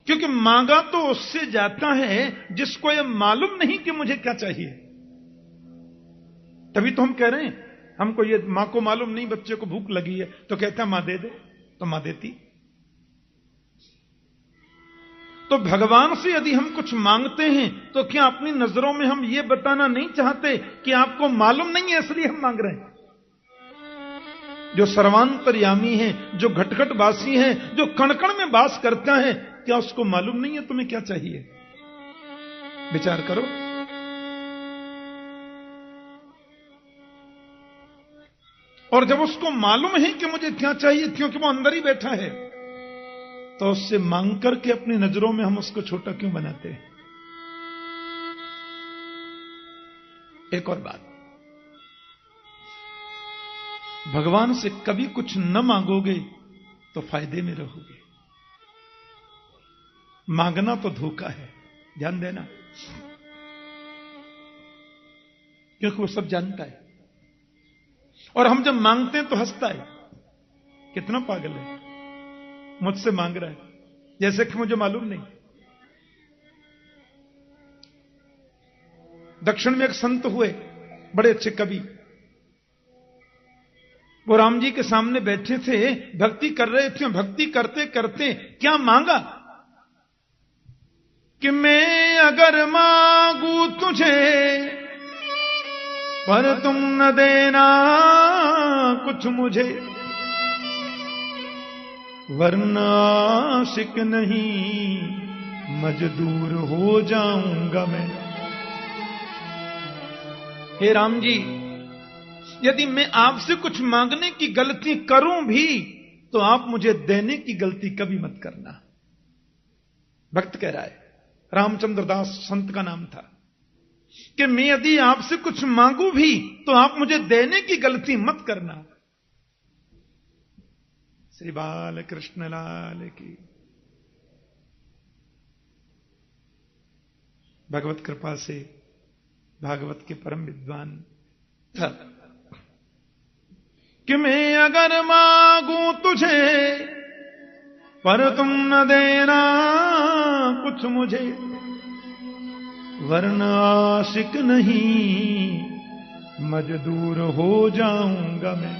क्योंकि मांगा तो उससे जाता है जिसको यह मालूम नहीं कि मुझे क्या चाहिए। तभी तो हम कह रहे हैं, हमको ये मां को मालूम नहीं बच्चे को भूख लगी है, तो कहता मां दे दे, तो मां देती। तो भगवान से यदि हम कुछ मांगते हैं तो क्या अपनी नजरों में हम ये बताना नहीं चाहते कि आपको मालूम नहीं है इसलिए हम मांग रहे हैं? जो सर्वांतर्यामी है, जो घटघट वासी है, जो कण-कण में वास करता है, क्या उसको मालूम नहीं है तुम्हें क्या चाहिए? विचार करो। और जब उसको मालूम है कि मुझे क्या चाहिए, क्योंकि वो अंदर ही बैठा है, तो उससे मांग करके अपनी नजरों में हम उसको छोटा क्यों बनाते हैं? एक और बात, भगवान से कभी कुछ न मांगोगे तो फायदे में रहोगे। मांगना तो धोखा है, ध्यान देना, क्योंकि वो सब जानता है। और हम जब मांगते हैं तो हंसता है, कितना पागल है, मुझसे मांग रहा है जैसे कि मुझे मालूम नहीं। दक्षिण में एक संत हुए, बड़े अच्छे कवि, वो राम जी के सामने बैठे थे, भक्ति कर रहे थे। भक्ति करते करते क्या मांगा कि मैं अगर मांगू तुझे पर तुम न देना कुछ मुझे, वरना आशिक नहीं मजदूर हो जाऊंगा मैं। हे राम जी, यदि मैं आपसे कुछ मांगने की गलती करूं भी तो आप मुझे देने की गलती कभी मत करना। भक्त कह रहा है, रामचंद्र दास संत का नाम था, कि मैं यदि आपसे कुछ मांगू भी तो आप मुझे देने की गलती मत करना। श्री बाल कृष्ण लाल की। भगवत कृपा से भागवत के परम विद्वान था कि मैं अगर मांगू तुझे पर तुम न देना कुछ मुझे, वरना आशिक नहीं मजदूर हो जाऊंगा मैं।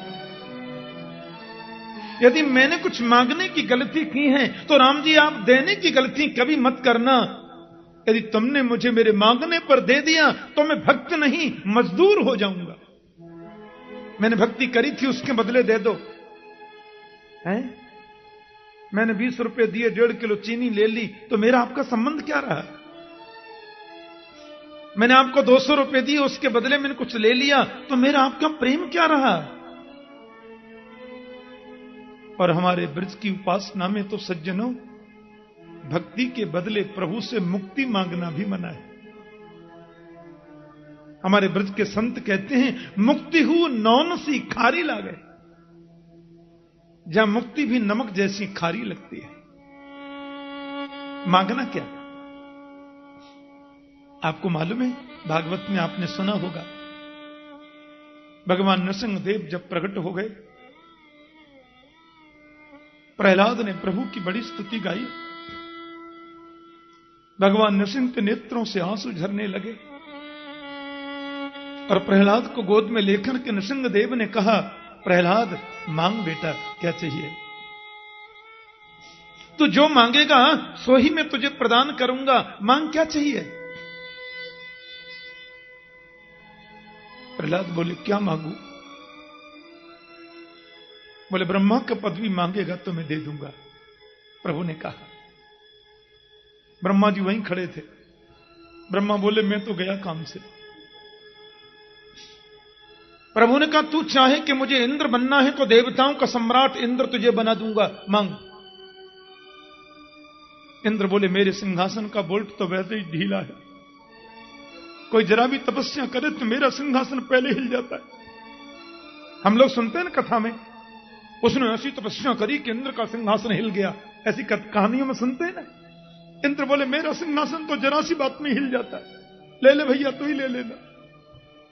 यदि मैंने कुछ मांगने की गलती की है तो राम जी आप देने की गलती कभी मत करना। यदि तुमने मुझे मेरे मांगने पर दे दिया तो मैं भक्त नहीं मजदूर हो जाऊंगा। मैंने भक्ति करी थी, उसके बदले दे दो। हैं? मैंने 20 रुपए दिए, 1.5 किलो चीनी ले ली, तो मेरा आपका संबंध क्या रहा? मैंने आपको 200 रुपए दिए, उसके बदले मैंने कुछ ले लिया, तो मेरा आपका प्रेम क्या रहा? और हमारे ब्रज की उपासना में तो सज्जनों, भक्ति के बदले प्रभु से मुक्ति मांगना भी मना है। हमारे ब्रज के संत कहते हैं, मुक्ति हूं नौन सी खारी लागे। जहां मुक्ति भी नमक जैसी खारी लगती है। मांगना क्या? आपको मालूम है, भागवत में आपने सुना होगा, भगवान नृसिंहदेव जब प्रकट हो गए, प्रहलाद ने प्रभु की बड़ी स्तुति गाई। भगवान नृसिंह के नेत्रों से आंसू झरने लगे और प्रहलाद को गोद में लेकर के नृसिंहदेव ने कहा, प्रहलाद मांग बेटा, क्या चाहिए? तू जो मांगेगा सो ही मैं तुझे प्रदान करूंगा। मांग क्या चाहिए? प्रहलाद बोले, क्या मांगू? बोले, ब्रह्मा का पदवी मांगेगा तो मैं दे दूंगा। प्रभु ने कहा। ब्रह्मा जी वहीं खड़े थे। ब्रह्मा बोले, मैं तो गया काम से। प्रभु ने कहा, तू चाहे कि मुझे इंद्र बनना है तो देवताओं का सम्राट इंद्र तुझे बना दूंगा, मांग। इंद्र बोले, मेरे सिंहासन का बोल्ट तो वैसे ही ढीला है, कोई जरा भी तपस्या करे तो मेरा सिंहासन पहले हिल जाता है। हम लोग सुनते हैं ना कथा में, उसने ऐसी तपस्या करी कि इंद्र का सिंहासन हिल गया, ऐसी कहानियों में सुनते हैं ना। इंद्र बोले, मेरा सिंहासन तो जरा सी बात में हिल जाता है, ले ले भैया, तू ही ले लेना।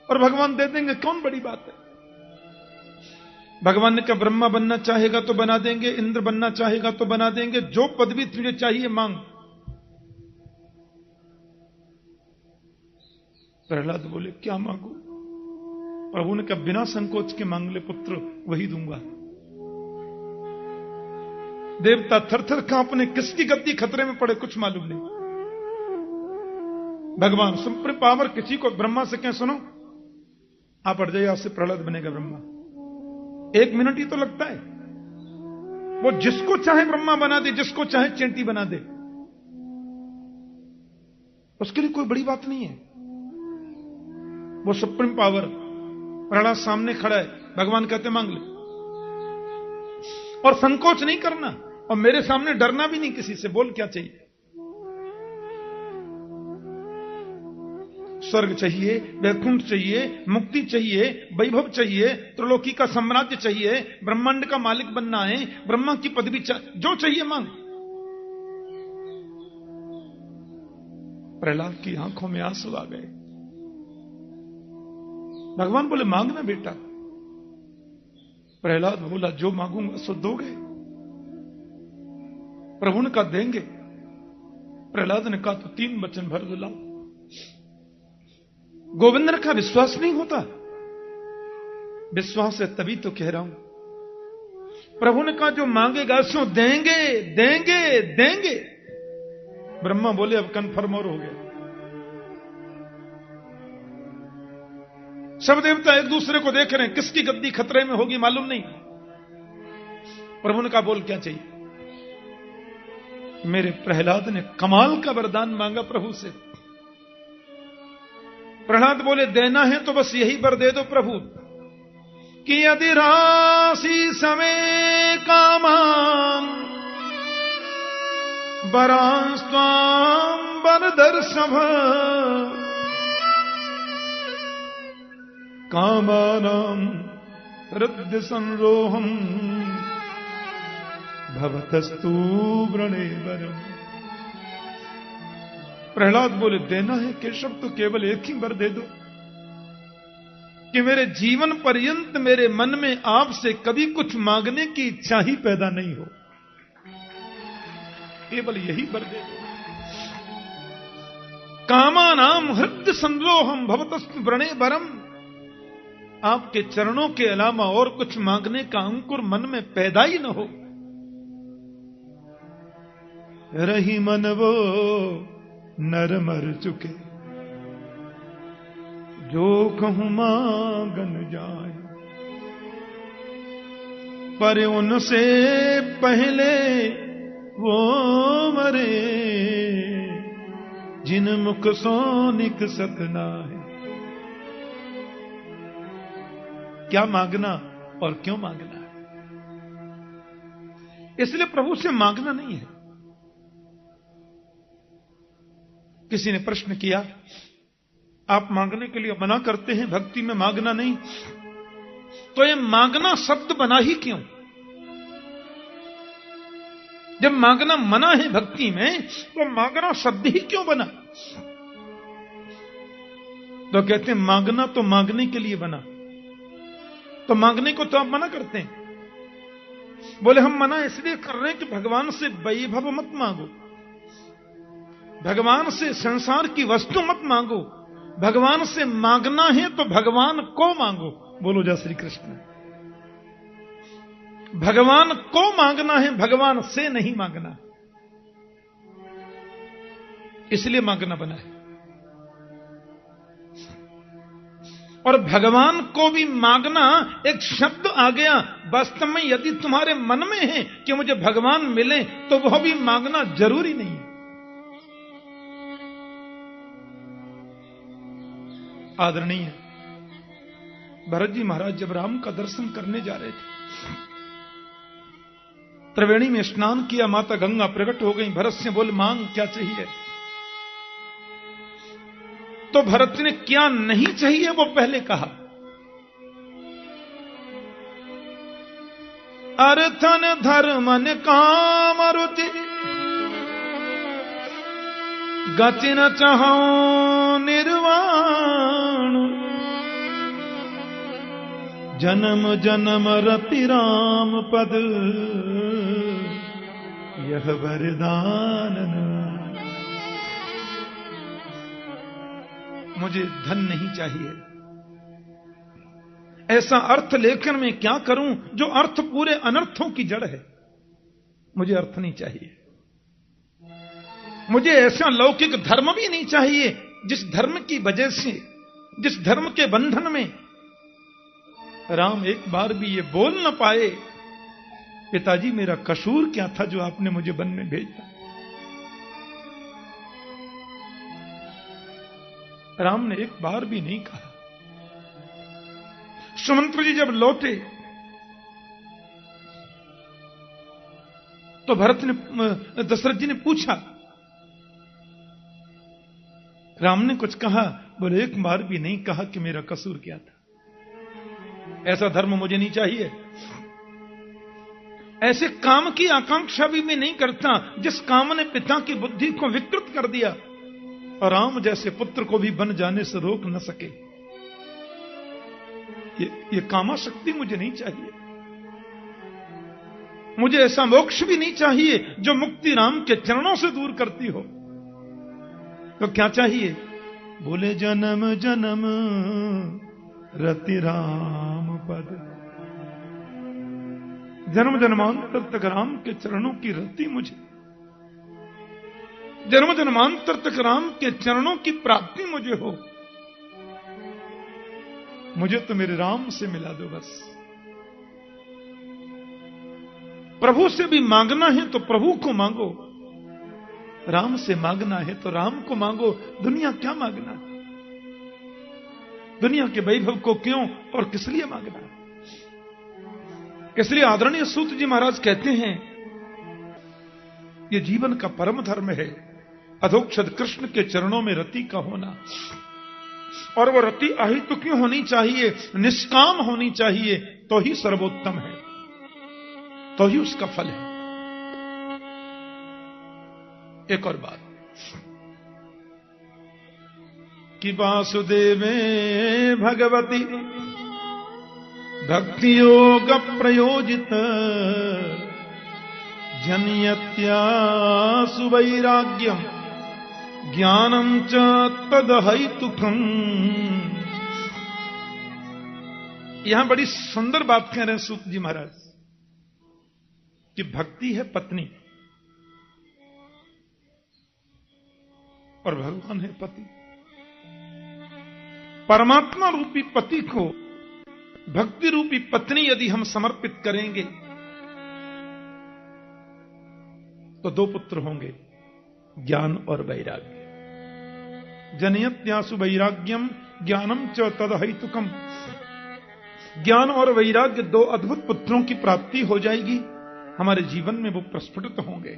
और भगवान दे देंगे, कौन बड़ी बात है। भगवान ने कहा, ब्रह्मा बनना चाहेगा तो बना देंगे, इंद्र बनना चाहेगा तो बना देंगे, जो पदवी तुझे चाहिए मांग। प्रहलाद बोले क्या मांगू? प्रभु ने कहा बिना संकोच के मांग ले पुत्र, वही दूंगा। देवता थर थर कांपने, किसकी गद्दी खतरे में पड़े कुछ मालूम नहीं। भगवान सुप्रीम पावर किसी को ब्रह्मा से कहें सुनो आप अट जाइए, आपसे प्रहलाद बनेगा ब्रह्मा। 1 मिनट ही तो लगता है। वो जिसको चाहे ब्रह्मा बना दे, जिसको चाहे चेंटी बना दे, उसके लिए कोई बड़ी बात नहीं है। वो सुप्रीम पावर, प्रहलाद सामने खड़ा है, भगवान कहते मांग ले, और संकोच नहीं करना, और मेरे सामने डरना भी नहीं किसी से। बोल क्या चाहिए? स्वर्ग चाहिए, वैकुंठ चाहिए, मुक्ति चाहिए, वैभव चाहिए, त्रिलोकी का साम्राज्य चाहिए, ब्रह्मांड का मालिक बनना है, ब्रह्मा की पदवी चाहिए, जो चाहिए मांग। प्रहलाद की आंखों में आंसू आ गए। भगवान बोले मांगना बेटा। प्रहलाद बोला जो मांगूंगा सो दोगे? प्रभु ने कहा देंगे। प्रहलाद ने कहा तो 3 वचन भर दो लाओ। गोविंद का विश्वास नहीं होता? विश्वास है तभी तो कह रहा हूं। प्रभु ने कहा जो मांगेगा सो देंगे देंगे देंगे। ब्रह्मा बोले अब कन्फर्म और हो गया। सब देवता एक दूसरे को देख रहे हैं, किसकी गद्दी खतरे में होगी मालूम नहीं। प्रभु ने कहा बोल क्या चाहिए? मेरे प्रहलाद ने कमाल का वरदान मांगा प्रभु से। प्रहलाद बोले देना है तो बस यही वर दे दो प्रभु कि यदि राशि समय कामान वरांस्त्वाम वरदर्शभ कामानां हृदय संरोहम भवतस्तु व्रणे वरम। प्रहलाद बोले देना है केशव तो केवल एक ही वर दे दो कि मेरे जीवन पर्यंत मेरे मन में आपसे कभी कुछ मांगने की इच्छा ही पैदा नहीं हो। केवल यही वर दे दो। कामानाम हृदय संरोहम भवतस्तु व्रणे वरम। आपके चरणों के अलावा और कुछ मांगने का अंकुर मन में पैदा ही न हो। रही मन वो नर मर चुके जो कहूं मांगन जाए, पर उनसे पहले वो मरे जिन मुख सो निकसत नाहि। क्या मांगना और क्यों मांगना है? इसलिए प्रभु से मांगना नहीं है। किसी ने प्रश्न किया आप मांगने के लिए मना करते हैं, भक्ति में मांगना नहीं, तो ये मांगना शब्द बना ही क्यों? जब मांगना मना है भक्ति में तो मांगना शब्द ही क्यों बना? तो कहते हैं मांगना तो मांगने के लिए बना, तो मांगने को तो आप मना करते हैं। बोले हम मना इसलिए कर रहे हैं कि भगवान से वैभव मत मांगो, भगवान से संसार की वस्तु मत मांगो, भगवान से मांगना है तो भगवान को मांगो। बोलो जय श्री कृष्ण। भगवान को मांगना है, भगवान से नहीं मांगना, इसलिए मांगना बना है। और भगवान को भी मांगना एक शब्द आ गया। वास्तव में यदि तुम्हारे मन में है कि मुझे भगवान मिले तो वह भी मांगना जरूरी नहीं है। आदरणीय भरत जी महाराज जब राम का दर्शन करने जा रहे थे, त्रिवेणी में स्नान किया, माता गंगा प्रकट हो गई। भरत से बोले मांग क्या चाहिए? तो भरत ने क्या नहीं चाहिए वो पहले कहा। अर्थन धर्मन काम रुचि गति न चाहो निर्वाण जन्म जन्म रति राम पद यह वरदान। मुझे धन नहीं चाहिए। ऐसा अर्थ लेकर मैं क्या करूं जो अर्थ पूरे अनर्थों की जड़ है। मुझे अर्थ नहीं चाहिए। मुझे ऐसा लौकिक धर्म भी नहीं चाहिए जिस धर्म की वजह से, जिस धर्म के बंधन में राम एक बार भी ये बोल न पाए, पिताजी मेरा कसूर क्या था जो आपने मुझे वन में भेजा। राम ने एक बार भी नहीं कहा। सुमंत्र जी जब लौटे तो दशरथ जी ने पूछा, राम ने कुछ कहा? बोले एक बार भी नहीं कहा कि मेरा कसूर क्या था। ऐसा धर्म मुझे नहीं चाहिए। ऐसे काम की आकांक्षा भी मैं नहीं करता जिस काम ने पिता की बुद्धि को विकृत कर दिया और राम जैसे पुत्र को भी बन जाने से रोक न सके। ये कामाशक्ति मुझे नहीं चाहिए। मुझे ऐसा मोक्ष भी नहीं चाहिए जो मुक्ति राम के चरणों से दूर करती हो। तो क्या चाहिए? बोले जन्म जन्म रति राम पद। जन्म जन्मांतर तक राम के चरणों की रति मुझे, जन्म जन्मांतर तक राम के चरणों की प्राप्ति मुझे हो। मुझे तो मेरे राम से मिला दो बस। प्रभु से भी मांगना है तो प्रभु को मांगो, राम से मांगना है तो राम को मांगो। दुनिया क्या मांगना है? दुनिया के वैभव को क्यों और किस लिए मांगना है? इसलिए आदरणीय सूत जी महाराज कहते हैं, यह जीवन का परम धर्म है अधोक्षज कृष्ण के चरणों में रति का होना। और वो रति अहित क्यों होनी चाहिए? निष्काम होनी चाहिए, तो ही सर्वोत्तम है, तो ही उसका फल है। एक और बात कि वासुदेवे भगवती भक्ति योग प्रयोजित जनयत्या सुवैराग्यम ज्ञानम च तदहैतुकम। यहां बड़ी सुंदर बात कह रहे हैं सूत जी महाराज कि भक्ति है पत्नी और भगवान है पति। परमात्मा रूपी पति को भक्ति रूपी पत्नी यदि हम समर्पित करेंगे तो दो पुत्र होंगे, ज्ञान और वैराग्य। जनयत्यासु वैराग्यम ज्ञानम च तदहैतुकम। ज्ञान और वैराग्य दो अद्भुत पुत्रों की प्राप्ति हो जाएगी। हमारे जीवन में वो प्रस्फुटित होंगे।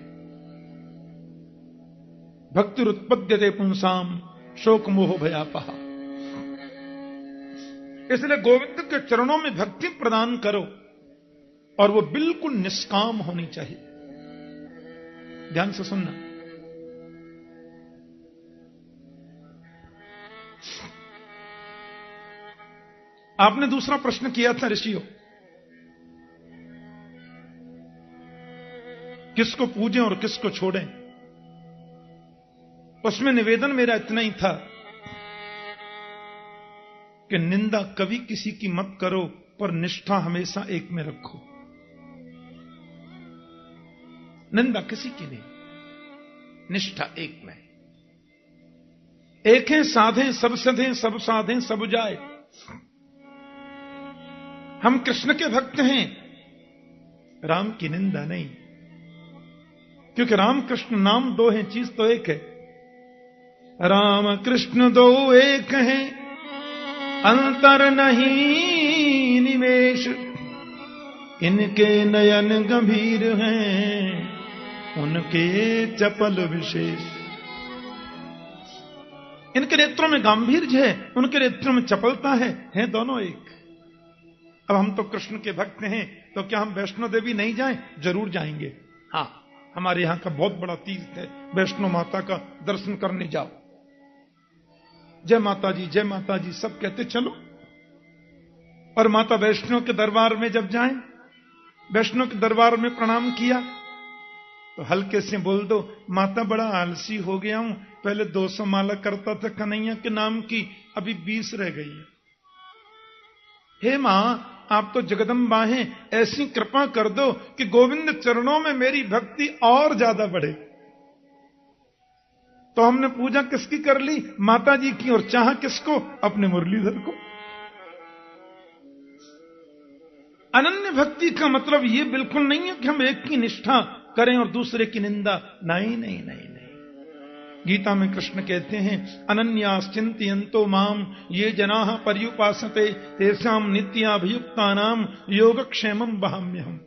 भक्तिरुत्पद्यते पुंसाम शोक मोह भयापहा। इसलिए गोविंद के चरणों में भक्ति प्रदान करो और वो बिल्कुल निष्काम होनी चाहिए। ध्यान से सुनना। आपने दूसरा प्रश्न किया था ऋषियों, किसको पूजें और किसको छोड़ें। उसमें निवेदन मेरा इतना ही था कि निंदा कभी किसी की मत करो, पर निष्ठा हमेशा एक में रखो। निंदा किसी की नहीं, निष्ठा एक में। एक है साधे सब सधे, सब साधे सब जाए। हम कृष्ण के भक्त हैं, राम की निंदा नहीं, क्योंकि राम कृष्ण नाम दो हैं, चीज तो एक है। राम कृष्ण दो एक हैं, अंतर नहीं निमेष। इनके नयन गंभीर हैं, उनके चपल विशेष। इनके नेत्रों में गांभीर्य है, उनके नेत्रों में चपलता है दोनों एक। अब हम तो कृष्ण के भक्त हैं, तो क्या हम वैष्णो देवी नहीं जाएं? जरूर जाएंगे। हाँ, हमारे यहां का बहुत बड़ा तीर्थ है, वैष्णो माता का दर्शन करने जाओ। जय माता जी, जय माता जी सब कहते चलो। और माता वैष्णो के दरबार में जब जाएं, वैष्णो के दरबार में प्रणाम किया तो हल्के से बोल दो, माता बड़ा आलसी हो गया हूं, पहले 200 माला करता था कन्हैया के नाम की, अभी 20 रह गई है। हे मां, आप तो जगदम्बा हैं, ऐसी कृपा कर दो कि गोविंद चरणों में मेरी भक्ति और ज्यादा बढ़े। तो हमने पूजा किसकी कर ली? माता जी की। और चाह किसको? अपने मुरलीधर को। अनन्य भक्ति का मतलब यह बिल्कुल नहीं है कि हम एक की निष्ठा करें और दूसरे की निंदा। नहीं नहीं नहीं नहीं। गीता में कृष्ण कहते हैं, अनन्याश्चिन्तयन्तो माम ये जनाः पर्युपासते तेषां नित्याभियुक्तानां योगक्षेमं वहाम्यहम्।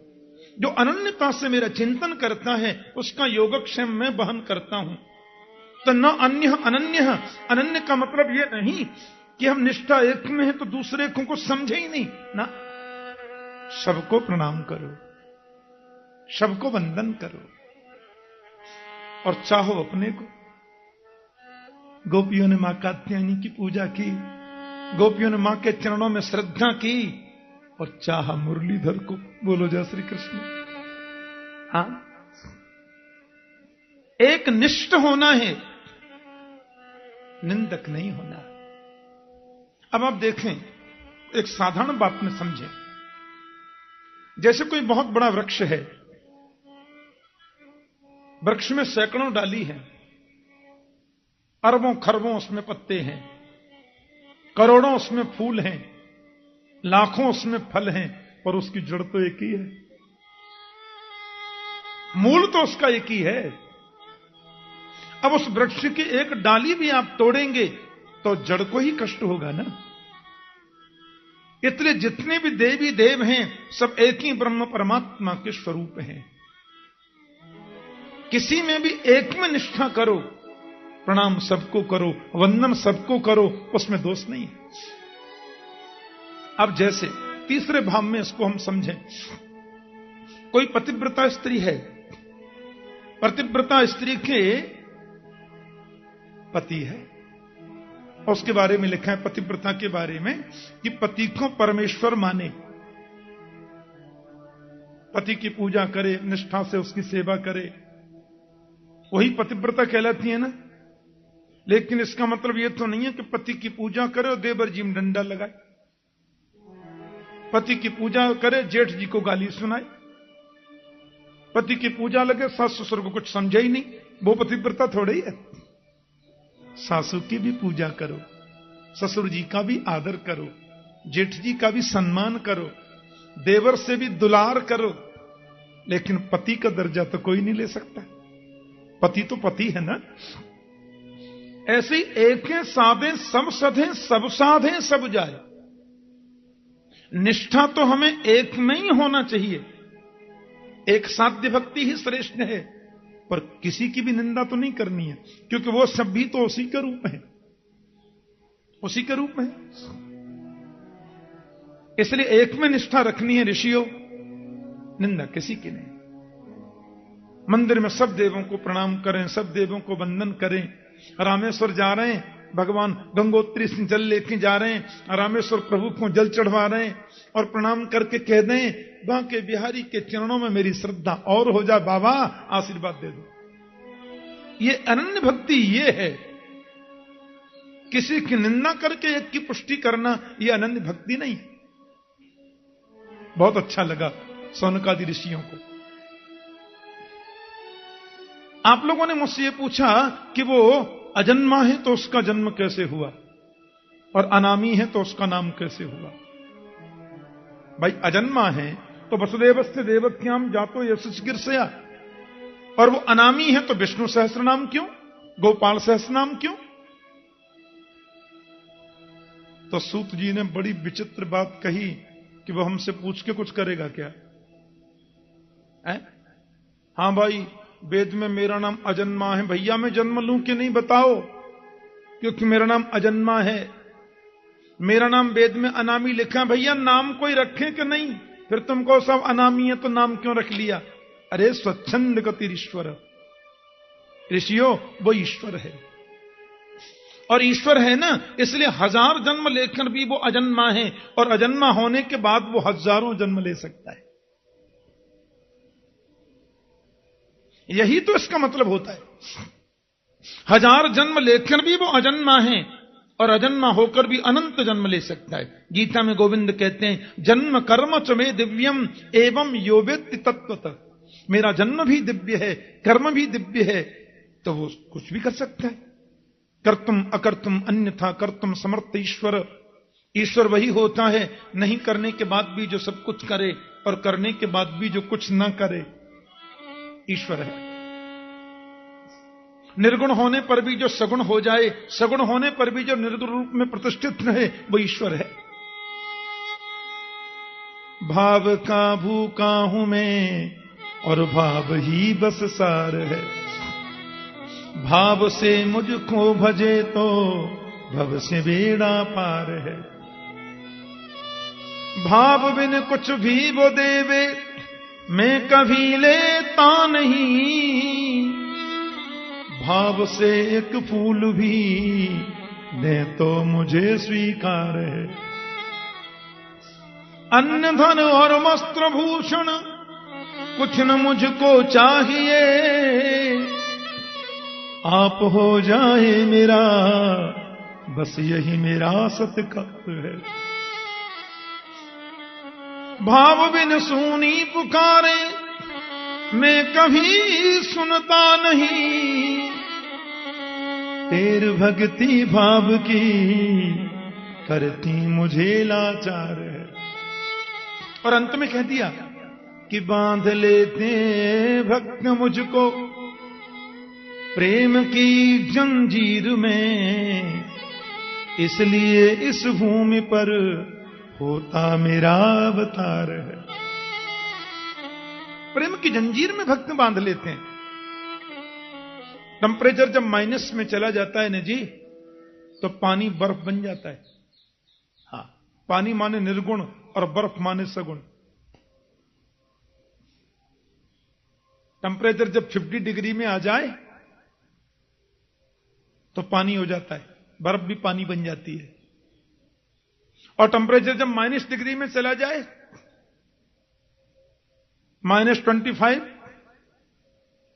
जो अनन्यता से मेरा चिंतन करता है उसका योगक्षेम मैं वहन करता हूं। तो न अन्य अनन्य, अनन्य का मतलब यह नहीं कि हम निष्ठा एक में है तो दूसरे को कुछ समझे ही नहीं ना। सबको प्रणाम करो, सबको वंदन करो और चाहो अपने को। गोपियों ने मां कात्यायनी की पूजा की, गोपियों ने मां के चरणों में श्रद्धा की और चाहा मुरलीधर को। बोलो जय श्री कृष्ण। हाँ, एक निष्ठ होना है, निंदक नहीं होना। अब आप देखें, एक साधारण बात में समझें। जैसे कोई बहुत बड़ा वृक्ष है, वृक्ष में सैकड़ों डाली हैं, अरबों खरबों उसमें पत्ते हैं, करोड़ों उसमें फूल हैं, लाखों उसमें फल हैं, पर उसकी जड़ तो एक ही है, मूल तो उसका एक ही है। अब उस वृक्ष की एक डाली भी आप तोड़ेंगे तो जड़ को ही कष्ट होगा ना। इसलिए जितने भी देवी देव हैं सब एक ही ब्रह्म परमात्मा के स्वरूप हैं। किसी में भी एक में निष्ठा करो, प्रणाम सबको करो, वंदन सबको करो, उसमें दोष नहीं है। अब जैसे तीसरे भाव में इसको हम समझें, कोई पतिव्रता स्त्री है, पतिव्रता स्त्री के पति है, उसके बारे में लिखा है पतिव्रता के बारे में कि पति को परमेश्वर माने, पति की पूजा करे, निष्ठा से उसकी सेवा करे, वही पतिव्रता कहलाती है ना। लेकिन इसका मतलब यह तो नहीं है कि पति की पूजा करे और देवर जी में डंडा लगाए, पति की पूजा करे जेठ जी को गाली सुनाए, पति की पूजा लगे सास ससुर को कुछ समझे ही नहीं, वो पतिव्रता थोड़ी ही है। सासू की भी पूजा करो, ससुर जी का भी आदर करो, जेठ जी का भी सम्मान करो, देवर से भी दुलार करो, लेकिन पति का दर्जा तो कोई नहीं ले सकता। पति तो पति है ना। ऐसे एक साधे सब सधे, सब साधे सब जाए। निष्ठा तो हमें एक में ही होना चाहिए, एक साध्य भक्ति ही श्रेष्ठ है, पर किसी की भी निंदा तो नहीं करनी है, क्योंकि वो सब भी तो उसी के रूप है, उसी के रूप में। इसलिए एक में निष्ठा रखनी है ऋषियों, निंदा किसी की नहीं। मंदिर में सब देवों को प्रणाम करें, सब देवों को वंदन करें। रामेश्वर जा रहे हैं, भगवान गंगोत्री से जल लेके जा रहे हैं, रामेश्वर प्रभु को जल चढ़वा रहे हैं और प्रणाम करके कह दें, बांके बिहारी के चरणों में मेरी श्रद्धा और हो जाए, बाबा आशीर्वाद दे दो। ये अनन्य भक्ति ये है। किसी की निंदा करके एक की पुष्टि करना ये अनन्य भक्ति नहीं। बहुत अच्छा लगा सौनकादि ऋषियों को। आप लोगों ने मुझसे ये पूछा कि वो अजन्मा है तो उसका जन्म कैसे हुआ, और अनामी है तो उसका नाम कैसे हुआ। भाई अजन्मा है तो वसुदेवस्य देवक्याम जातो यशस्गिरसया, और वो अनामी है तो विष्णु सहस्त्र नाम क्यों, गोपाल सहस्त्र नाम क्यों। तो सूत जी ने बड़ी विचित्र बात कही कि वो हमसे पूछ के कुछ करेगा क्या है? हां भाई, वेद में मेरा नाम अजन्मा है, भैया मैं जन्म लूं कि नहीं बताओ, क्योंकि मेरा नाम अजन्मा है। मेरा नाम वेद में अनामी लिखा है, भैया नाम कोई रखे कि नहीं, फिर तुमको सब अनामी है तो नाम क्यों रख लिया। अरे स्वच्छंद गति ईश्वर, ऋषियों वो ईश्वर है, और ईश्वर है ना, इसलिए 1000 जन्म लेकर भी वो अजन्मा है, और अजन्मा होने के बाद वो हजारों जन्म ले सकता है। यही तो इसका मतलब होता है। 1000 जन्म लेकर भी वो अजन्मा है, और अजन्मा होकर भी अनंत जन्म ले सकता है। गीता में गोविंद कहते हैं, जन्म कर्म च मे दिव्यम एवं यो वेत्ति तत्त्वतः। मेरा जन्म भी दिव्य है, कर्म भी दिव्य है, तो वो कुछ भी कर सकता है। कर्तुम अकर्तुम अन्यथा कर्तुम समर्थ ईश्वर। ईश्वर वही होता है नहीं करने के बाद भी जो सब कुछ करे, और करने के बाद भी जो कुछ ना करे, ईश्वर है। निर्गुण होने पर भी जो सगुण हो जाए, सगुण होने पर भी जो निर्गुण रूप में प्रतिष्ठित रहे, वो ईश्वर है। भाव का भूखा हूं मैं, और भाव ही बस सार है। भाव से मुझको भजे तो भव से बेड़ा पार है। भाव बिन कुछ भी वो देवे, मैं कभी लेता नहीं। भाव से एक फूल भी दे तो मुझे स्वीकार है। अन्न धन और वस्त्र भूषण कुछ न मुझको चाहिए। आप हो जाए मेरा, बस यही मेरा सत्कार है। भाव बिन सूनी पुकारे, मैं कभी सुनता नहीं। तेर भक्ति भाव की करती मुझे लाचार है। और अंत में कह दिया कि बांध लेते भक्त मुझको प्रेम की जंजीर में, इसलिए इस भूमि पर होता मेरा अवतार है। प्रेम की जंजीर में भक्त बांध लेते हैं। टेम्परेचर जब माइनस में चला जाता है ना जी, तो पानी बर्फ बन जाता है। हाँ, पानी माने निर्गुण और बर्फ माने सगुण। टेम्परेचर जब 50 डिग्री में आ जाए तो पानी हो जाता है, बर्फ भी पानी बन जाती है। और टेम्परेचर जब -, डिग्री में चला जाए, -25,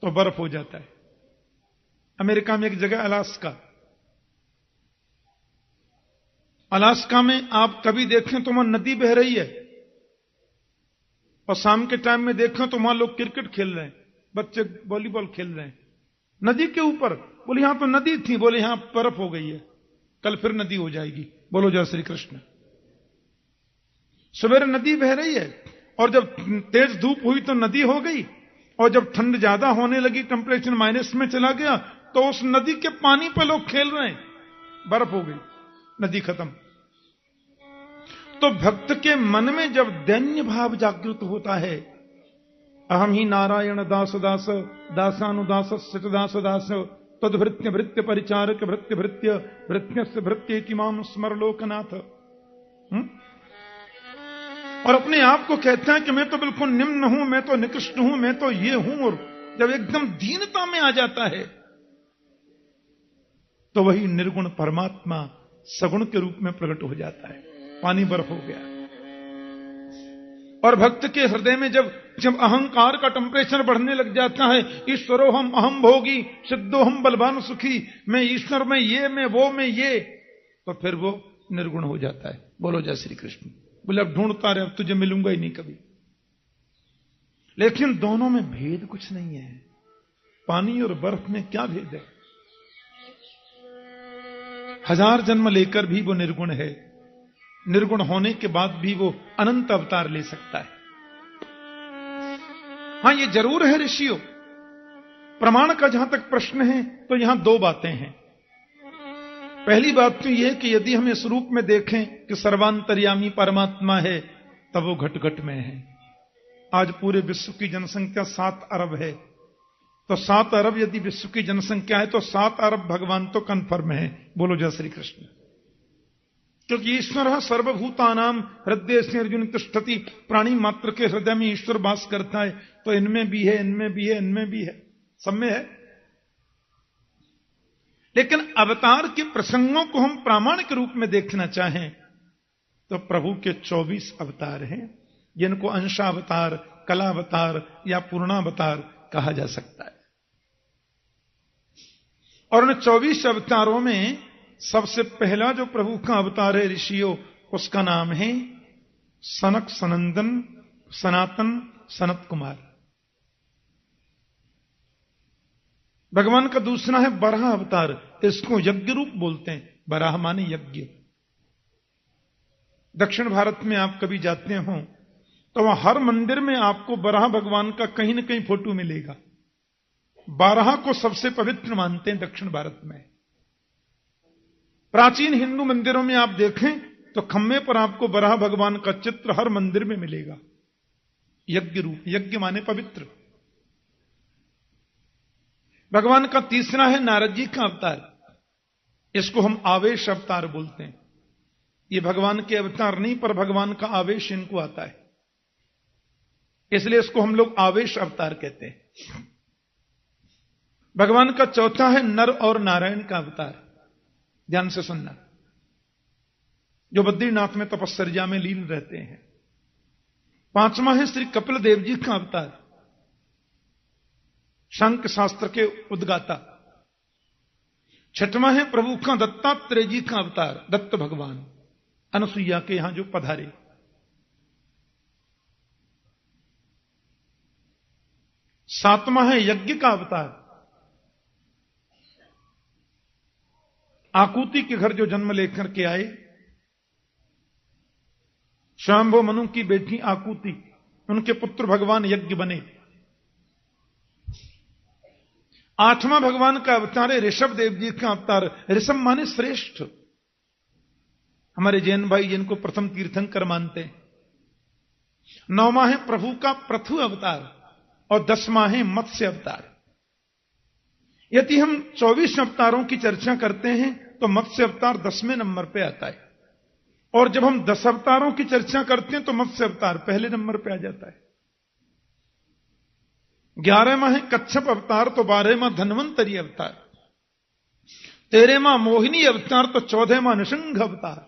तो बर्फ हो जाता है। अमेरिका में एक जगह अलास्का, अलास्का में आप कभी देखें तो वहां नदी बह रही है, और शाम के टाइम में देखें तो वहां लोग क्रिकेट खेल रहे हैं, बच्चे वॉलीबॉल खेल रहे हैं नदी के ऊपर। बोले यहां तो नदी थी, बोले यहां बर्फ हो गई है, कल फिर नदी हो जाएगी। बोलो जय श्री कृष्ण। सवेरे नदी बह रही है, और जब तेज धूप हुई तो नदी हो गई, और जब ठंड ज्यादा होने लगी, टेम्परेचर माइनस में चला गया, तो उस नदी के पानी पे लोग खेल रहे हैं, बर्फ हो गई, नदी खत्म। तो भक्त के मन में जब दैन्य भाव जागृत होता है, अहम ही नारायण दास दास दासानुदास सित दास दास तद्भृत्य भृत्य परिचारक भृत्य भृत्य भृत्य भृत्य किमाम स्मर लोकनाथ। और अपने आप को कहता है कि मैं तो बिल्कुल निम्न हूं, मैं तो निकृष्ट हूं, मैं तो ये हूं। और जब एकदम दीनता में आ जाता है, तो वही निर्गुण परमात्मा सगुण के रूप में प्रकट हो जाता है। पानी बर्फ हो गया। और भक्त के हृदय में जब अहंकार का टेम्परेचर बढ़ने लग जाता है, ईश्वरो हम अहम भोगी सिद्धो हम बलवान सुखी, मैं ईश्वर में ये, मैं वो में ये, तो फिर वो निर्गुण हो जाता है। बोलो जय श्री कृष्ण। बोले अब ढूंढता रहे, अब तुझे मिलूंगा ही नहीं कभी। लेकिन दोनों में भेद कुछ नहीं है। पानी और बर्फ में क्या भेद है? 1000 जन्म लेकर भी वो निर्गुण है, निर्गुण होने के बाद भी वो अनंत अवतार ले सकता है। हां, ये जरूर है ऋषियों, प्रमाण का जहां तक प्रश्न है तो यहां 2 बातें हैं। पहली बात तो यह कि यदि हम इस रूप में देखें कि सर्वांतर्यामी परमात्मा है, तब वो घट घट में है। आज पूरे विश्व की जनसंख्या 7 अरब है, तो 7 अरब यदि विश्व की जनसंख्या है तो 7 अरब भगवान तो कन्फर्म है। बोलो जय श्री कृष्ण। क्योंकि ईश्वर सर्वभूतानाम हृदय से अर्जुन तिष्ठति, प्राणी मात्र के हृदय में ईश्वर वास करता है। तो इनमें भी है, इनमें भी है, इनमें भी है, सब में है। लेकिन अवतार के प्रसंगों को हम प्रामाणिक रूप में देखना चाहें तो प्रभु के 24 अवतार हैं, जिनको अंशावतार, कलावतार या पूर्णावतार कहा जा सकता है। और उन 24 अवतारों में सबसे पहला जो प्रभु का अवतार है ऋषियों, उसका नाम है सनक सनंदन सनातन सनत कुमार। भगवान का दूसरा है बराह अवतार, इसको यज्ञ रूप बोलते हैं। बराह माने यज्ञ। दक्षिण भारत में आप कभी जाते हो तो वहां हर मंदिर में आपको बराह भगवान का कहीं न कहीं फोटो मिलेगा। बारह को सबसे पवित्र मानते हैं दक्षिण भारत में। प्राचीन हिंदू मंदिरों में आप देखें तो खम्भे पर आपको बराह भगवान का चित्र हर मंदिर में मिलेगा। यज्ञ रूप, यज्ञ माने पवित्र। भगवान का तीसरा है नारद जी का अवतार, इसको हम आवेश अवतार बोलते हैं। ये भगवान के अवतार नहीं, पर भगवान का आवेश इनको आता है, इसलिए इसको हम लोग आवेश अवतार कहते हैं। भगवान का चौथा है नर और नारायण का अवतार। ध्यान से सुनना, जो बद्रीनाथ में तपस्या में लीन रहते हैं। पांचवा है श्री कपिल देव जी का अवतार, शंख शास्त्र के उद्गाता। छठवां है प्रभु का दत्तात्रेय जी का अवतार, दत्त भगवान, अनुसुईया के यहां जो पधारे। सातवां है यज्ञ का अवतार, आकुति के घर जो जन्म लेकर के आए, स्वयंभू मनु की बेटी आकुति, उनके पुत्र भगवान यज्ञ बने। आठवां भगवान का अवतार है ऋषभ देव जी का अवतार। ऋषभ माने श्रेष्ठ, हमारे जैन भाई जिनको प्रथम तीर्थंकर मानते हैं। नौवां है प्रभु का पृथु अवतार और 10वां है मत्स्य अवतार। यदि हम 24 अवतारों की चर्चा करते हैं तो मत्स्य अवतार 10वें नंबर पे आता है, और जब हम 10 अवतारों की चर्चा करते हैं तो मत्स्य अवतार पहले नंबर पे आ जाता है। 11वां है कच्छप अवतार, तो 12वां धन्वंतरी अवतार, 13वां मोहिनी अवतार, तो 14वां नृसिंह अवतार,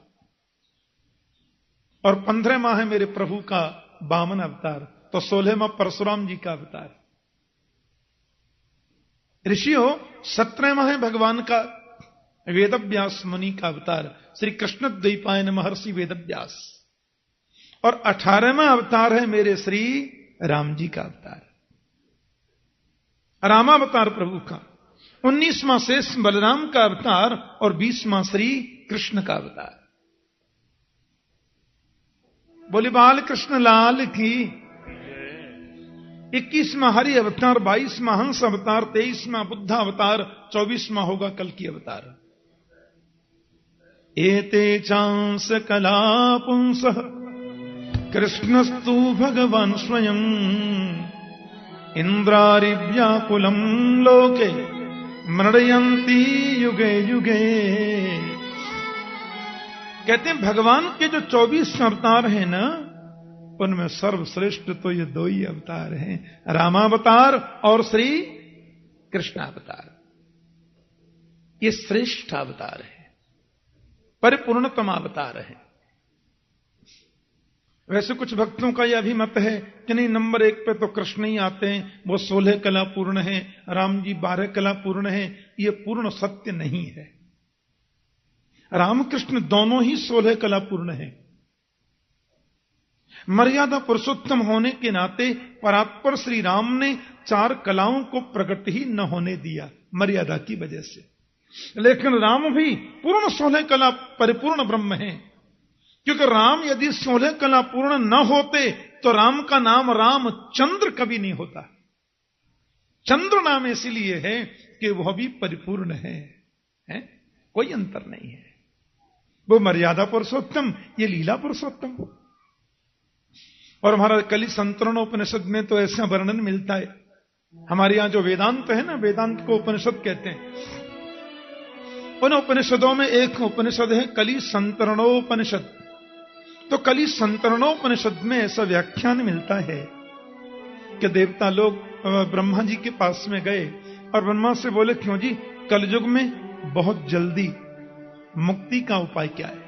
और 15वां है मेरे प्रभु का वामन अवतार, तो 16वां परशुराम जी का अवतार। ऋषियों 17वां है भगवान का वेदव्यास मुनि का अवतार, श्री कृष्ण द्वैपायन महर्षि वेदव्यास, और 18वां अवतार है मेरे श्री राम जी का अवतार, रामावतार प्रभु का। 19वां शेष बलराम का अवतार और 20वां श्री कृष्ण का अवतार। बोले बाल कृष्ण लाल की। 21वां हरि अवतार, 22वां हंस अवतार, 23वां बुद्ध अवतार, 24वां होगा कल की अवतार। एते चांस कला पुंसः कृष्णस्तु भगवान स्वयं इंद्रारिव्याकुलं लोके मृडयन्ति युगे युगे। कहते हैं भगवान के जो 24 अवतार हैं ना, उनमें सर्वश्रेष्ठ तो ये 2 ही अवतार हैं, रामावतार और श्री कृष्णावतार। ये श्रेष्ठ अवतार है, परिपूर्णतम अवतार है। वैसे कुछ भक्तों का यह भी मत है कि नहीं, नंबर 1 पे तो कृष्ण ही आते हैं, वो 16 कला पूर्ण है, राम जी 12 कला पूर्ण है। ये पूर्ण सत्य नहीं है। रामकृष्ण दोनों ही 16 कला पूर्ण है। मर्यादा पुरुषोत्तम होने के नाते परात्पर श्री राम ने 4 कलाओं को प्रकट ही न होने दिया मर्यादा की वजह से। लेकिन राम भी पूर्ण 16 कला परिपूर्ण ब्रह्म है, क्योंकि राम यदि 16 कला पूर्ण न होते तो राम का नाम रामचंद्र कभी नहीं होता। चंद्र नाम इसलिए है कि वह भी परिपूर्ण है? कोई अंतर नहीं है। वो मर्यादा पुरुषोत्तम, ये लीला पुरुषोत्तम। और हमारा कलि संतरणोपनिषद में तो ऐसा वर्णन मिलता है। हमारे यहां जो वेदांत है ना, वेदांत को उपनिषद कहते हैं। उन उपनिषदों में एक उपनिषद है कलि संतरणोपनिषद। तो कलि संतरणोपनिषद में ऐसा व्याख्यान मिलता है कि देवता लोग ब्रह्मा जी के पास में गए और ब्रह्मा से बोले, क्यों जी, कलयुग में बहुत जल्दी मुक्ति का उपाय क्या है?